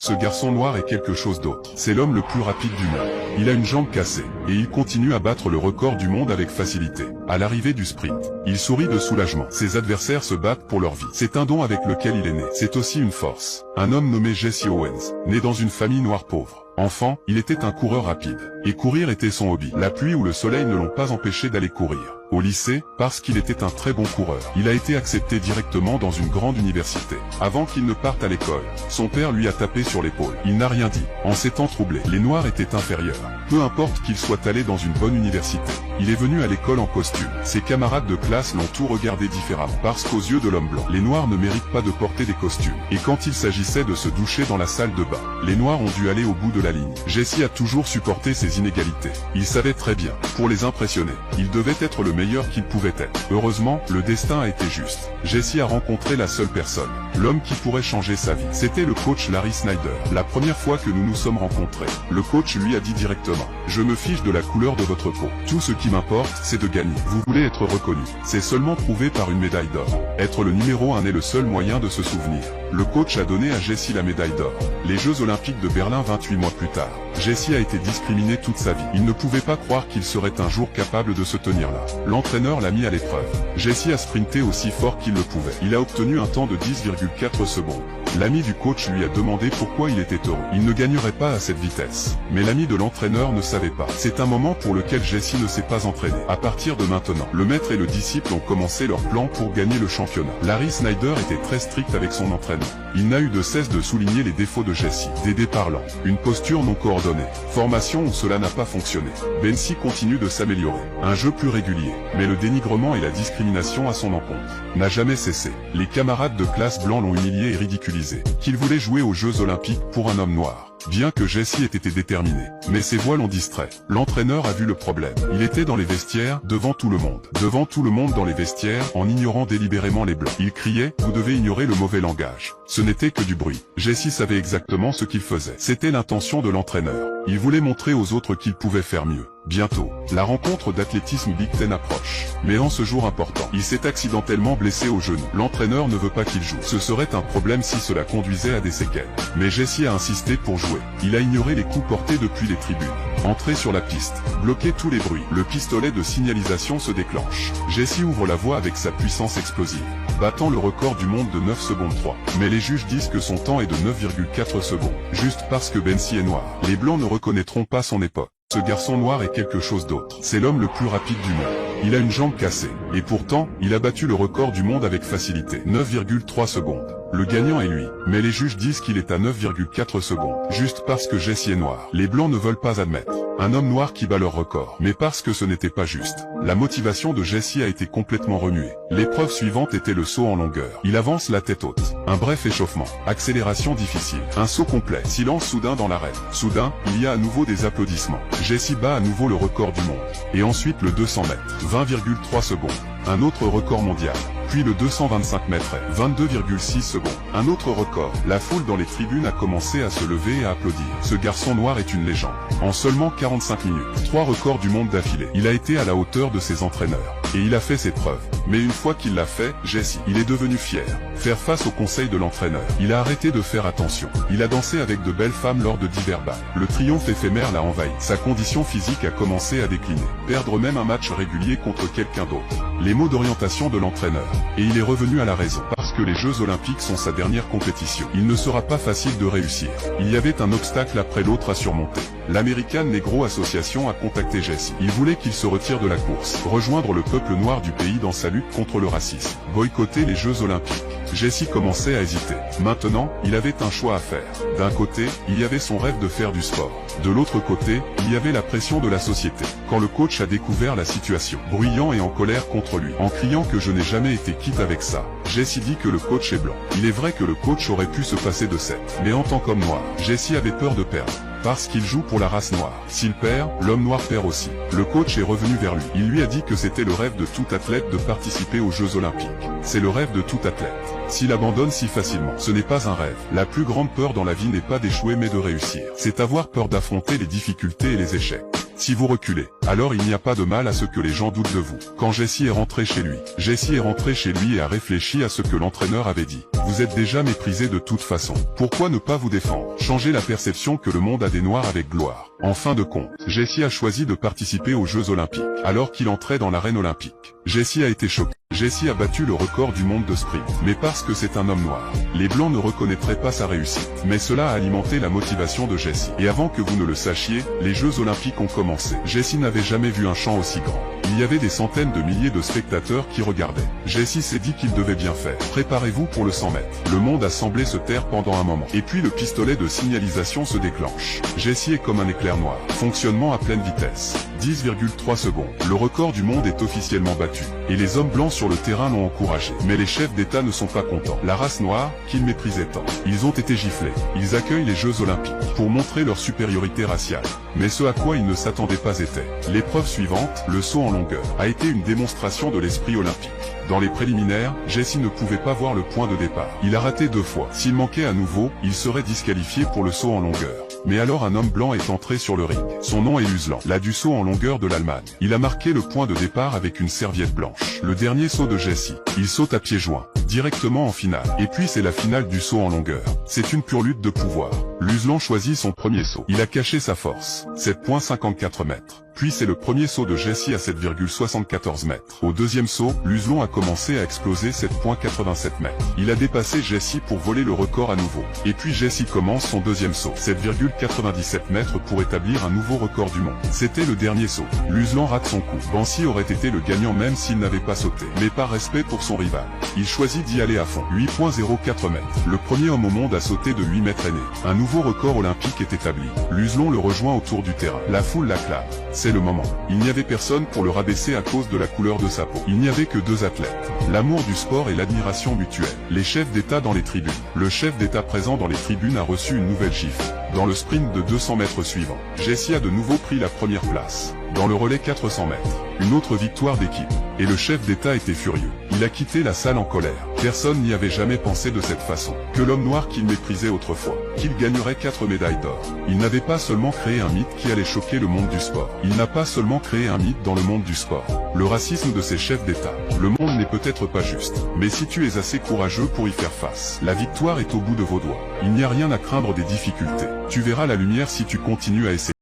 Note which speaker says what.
Speaker 1: Ce garçon noir est quelque chose d'autre. C'est l'homme le plus rapide du monde. Il a une jambe cassée, et il continue à battre le record du monde avec facilité. À l'arrivée du sprint, il sourit de soulagement. Ses adversaires se battent pour leur vie. C'est un don avec lequel il est né. C'est aussi une force. Un homme nommé Jesse Owens, né dans une famille noire pauvre. Enfant, il était un coureur rapide. Et courir était son hobby. La pluie ou le soleil ne l'ont pas empêché d'aller courir. Au lycée, parce qu'il était un très bon coureur, il a été accepté directement dans une grande université. Avant qu'il ne parte à l'école, son père lui a tapé sur l'épaule. Il n'a rien dit. En s'étant troublé, les Noirs étaient inférieurs. Peu importe qu'il soit allé dans une bonne université. Il est venu à l'école en costume. Ses camarades de classe l'ont tout regardé différemment. Parce qu'aux yeux de l'homme blanc, les Noirs ne méritent pas de porter des costumes. Et quand il s'agissait de se doucher dans la salle de bain, les Noirs ont dû aller au bout de la ligne. Jesse a toujours supporté ces inégalités. Il savait très bien, pour les impressionner, il devait être le meilleur qu'il pouvait être. Heureusement, le destin a été juste. Jesse a rencontré la seule personne, l'homme qui pourrait changer sa vie. C'était le coach Larry Snyder. La première fois que nous nous sommes rencontrés, le coach lui a dit directement: je me fiche de la couleur de votre peau. Tout ce qui m'importe, c'est de gagner. Vous voulez être reconnu. C'est seulement prouvé par une médaille d'or. Être le numéro 1 est le seul moyen de se souvenir. Le coach a donné à Jesse la médaille d'or. Les Jeux Olympiques de Berlin 28 mois plus tard. Jesse a été discriminé toute sa vie. Il ne pouvait pas croire qu'il serait un jour capable de se tenir là. L'entraîneur l'a mis à l'épreuve. Jesse a sprinté aussi fort qu'il le pouvait. Il a obtenu un temps de 10,4 secondes. L'ami du coach lui a demandé pourquoi il était heureux. Il ne gagnerait pas à cette vitesse. Mais l'ami de l'entraîneur ne savait pas. C'est un moment pour lequel Jesse ne s'est pas entraîné. À partir de maintenant, le maître et le disciple ont commencé leur plan pour gagner le championnat. Larry Snyder était très strict avec son entraînement. Il n'a eu de cesse de souligner les défauts de Jesse. Des déparlants, une posture non coordonnée, formation où cela n'a pas fonctionné. Bensi continue de s'améliorer. Un jeu plus régulier. Mais le dénigrement et la discrimination à son encontre n'a jamais cessé. Les camarades de classe blancs l'ont humilié et ridiculisé. Qu'il voulait jouer aux Jeux Olympiques pour un homme noir. Bien que Jesse ait été déterminé, mais ses voix l'ont distrait. L'entraîneur a vu le problème. Il était dans les vestiaires, devant tout le monde. Devant tout le monde dans les vestiaires, en ignorant délibérément les blancs. Il criait: vous devez ignorer le mauvais langage. Ce n'était que du bruit. Jesse savait exactement ce qu'il faisait. C'était l'intention de l'entraîneur. Il voulait montrer aux autres qu'il pouvait faire mieux. Bientôt, la rencontre d'athlétisme Big Ten approche. Mais en ce jour important, il s'est accidentellement blessé au genou. L'entraîneur ne veut pas qu'il joue. Ce serait un problème si cela conduisait à des séquelles. Mais Jesse a insisté pour jouer. Il a ignoré les coups portés depuis les tribunes. Entré sur la piste, bloqué tous les bruits. Le pistolet de signalisation se déclenche. Jesse ouvre la voie avec sa puissance explosive, battant le record du monde de 9 secondes 3. Mais les juges disent que son temps est de 9,4 secondes. Juste parce que Bensi est noir. Les blancs ne reconnaîtront pas son époque. Ce garçon noir est quelque chose d'autre. C'est l'homme le plus rapide du monde. Il a une jambe cassée. Et pourtant, il a battu le record du monde avec facilité. 9,3 secondes. Le gagnant est lui. Mais les juges disent qu'il est à 9,4 secondes. Juste parce que Jesse est noir. Les blancs ne veulent pas admettre un homme noir qui bat leur record. Mais parce que ce n'était pas juste. La motivation de Jesse a été complètement remuée. L'épreuve suivante était le saut en longueur. Il avance la tête haute. Un bref échauffement. Accélération difficile. Un saut complet. Silence soudain dans l'arène. Soudain, il y a à nouveau des applaudissements. Jesse bat à nouveau le record du monde. Et ensuite le 200 mètres. 20,3 secondes. Un autre record mondial. Puis le 225 mètres et 22,6 secondes. Un autre record. La foule dans les tribunes a commencé à se lever et à applaudir. Ce garçon noir est une légende. En seulement 45 minutes, 3 records du monde d'affilée. Il a été à la hauteur de ses entraîneurs. Et il a fait ses preuves. Mais une fois qu'il l'a fait, Jesse, il est devenu fier. Faire face au conseil de l'entraîneur. Il a arrêté de faire attention. Il a dansé avec de belles femmes lors de divers bals. Le triomphe éphémère l'a envahi. Sa condition physique a commencé à décliner. Perdre même un match régulier contre quelqu'un d'autre. Les mots d'orientation de l'entraîneur. Et il est revenu à la raison. Parce que les Jeux Olympiques sont sa dernière compétition. Il ne sera pas facile de réussir. Il y avait un obstacle après l'autre à surmonter. L'American Negro Association a contacté Jesse. Il voulait qu'il se retire de la course. Rejoindre le peuple noir du pays dans sa lutte contre le racisme. Boycotter les Jeux Olympiques. Jesse commençait à hésiter. Maintenant, il avait un choix à faire. D'un côté, il y avait son rêve de faire du sport. De l'autre côté, il y avait la pression de la société. Quand le coach a découvert la situation, bruyant et en colère contre lui, en criant que je n'ai jamais été quitte avec ça, Jesse dit que le coach est blanc. Il est vrai que le coach aurait pu se passer de cette. Mais en tant qu'homme noir, Jesse avait peur de perdre. Parce qu'il joue pour la race noire. S'il perd, l'homme noir perd aussi. Le coach est revenu vers lui. Il lui a dit que c'était le rêve de tout athlète de participer aux Jeux Olympiques. C'est le rêve de tout athlète. S'il abandonne si facilement, ce n'est pas un rêve. La plus grande peur dans la vie n'est pas d'échouer mais de réussir. C'est avoir peur d'affronter les difficultés et les échecs. Si vous reculez, alors il n'y a pas de mal à ce que les gens doutent de vous. Quand Jesse est rentré chez lui, et a réfléchi à ce que l'entraîneur avait dit. Vous êtes déjà méprisé de toute façon. Pourquoi ne pas vous défendre? Changer la perception que le monde a des Noirs avec gloire. En fin de compte, Jesse a choisi de participer aux Jeux Olympiques. Alors qu'il entrait dans l'arène olympique, Jesse a été choqué. Jesse a battu le record du monde de sprint, mais parce que c'est un homme noir. Les Blancs ne reconnaîtraient pas sa réussite, mais cela a alimenté la motivation de Jesse. Et avant que vous ne le sachiez, les Jeux Olympiques ont commencé. Jesse n'avait jamais vu un champ aussi grand. Il y avait des centaines de milliers de spectateurs qui regardaient. Jesse s'est dit qu'il devait bien faire. Préparez-vous pour le 100 mètres. Le monde a semblé se taire pendant un moment. Et puis le pistolet de signalisation se déclenche. Jesse est comme un éclair noir. Fonctionnement à pleine vitesse. 10,3 secondes. Le record du monde est officiellement battu. Et les hommes blancs sur le terrain l'ont encouragé. Mais les chefs d'État ne sont pas contents. La race noire, qu'ils méprisaient tant. Ils ont été giflés. Ils accueillent les Jeux Olympiques pour montrer leur supériorité raciale. Mais ce à quoi ils ne s'attendaient pas était. L'épreuve suivante, le saut en longueur, a été une démonstration de l'esprit olympique. Dans les préliminaires, Jesse ne pouvait pas voir le point de départ. Il a raté 2 fois. S'il manquait à nouveau, il serait disqualifié pour le saut en longueur. Mais alors un homme blanc est entré sur le ring. Son nom est Luzlan, la du saut en longueur de l'Allemagne. Il a marqué le point de départ avec une serviette blanche. Le dernier saut de Jesse. Il saute à pieds joints, directement en finale. Et puis c'est la finale du saut en longueur. C'est une pure lutte de pouvoir. Luzlan choisit son premier saut. Il a caché sa force. 7,54 mètres. Puis c'est le premier saut de Jesse à 7,74 mètres. Au deuxième saut, Luzlan a commencé à exploser 7,87 mètres. Il a dépassé Jesse pour voler le record à nouveau. Et puis Jesse commence son deuxième saut, 7,97 mètres pour établir un nouveau record du monde. C'était le dernier saut. Luzlan rate son coup. Bansi aurait été le gagnant même s'il n'avait pas sauté. Mais par respect pour son rival, il choisit d'y aller à fond. 8,04 mètres. Le premier homme au monde à sauter de 8 mètres est né. Un nouveau record olympique est établi. Luzlan le rejoint autour du terrain. La foule l'acclame. C'est le moment. Il n'y avait personne pour le rabaisser à cause de la couleur de sa peau. Il n'y avait que 2 athlètes. L'amour du sport et l'admiration mutuelle. Les chefs d'État dans les tribunes. Le chef d'État présent dans les tribunes a reçu une nouvelle gifle. Dans le sprint de 200 mètres suivant, Jesse a de nouveau pris la première place. Dans le relais 400 mètres, une autre victoire d'équipe. Et le chef d'État était furieux. Il a quitté la salle en colère. Personne n'y avait jamais pensé de cette façon. Que l'homme noir qu'il méprisait autrefois, qu'il gagnerait 4 médailles d'or. Il n'avait pas seulement créé un mythe qui allait choquer le monde du sport. Il n'a pas seulement créé un mythe dans le monde du sport. Le racisme de ces chefs d'État. Le monde n'est peut-être pas juste. Mais si tu es assez courageux pour y faire face, la victoire est au bout de vos doigts. Il n'y a rien à craindre des difficultés. Tu verras la lumière si tu continues à essayer.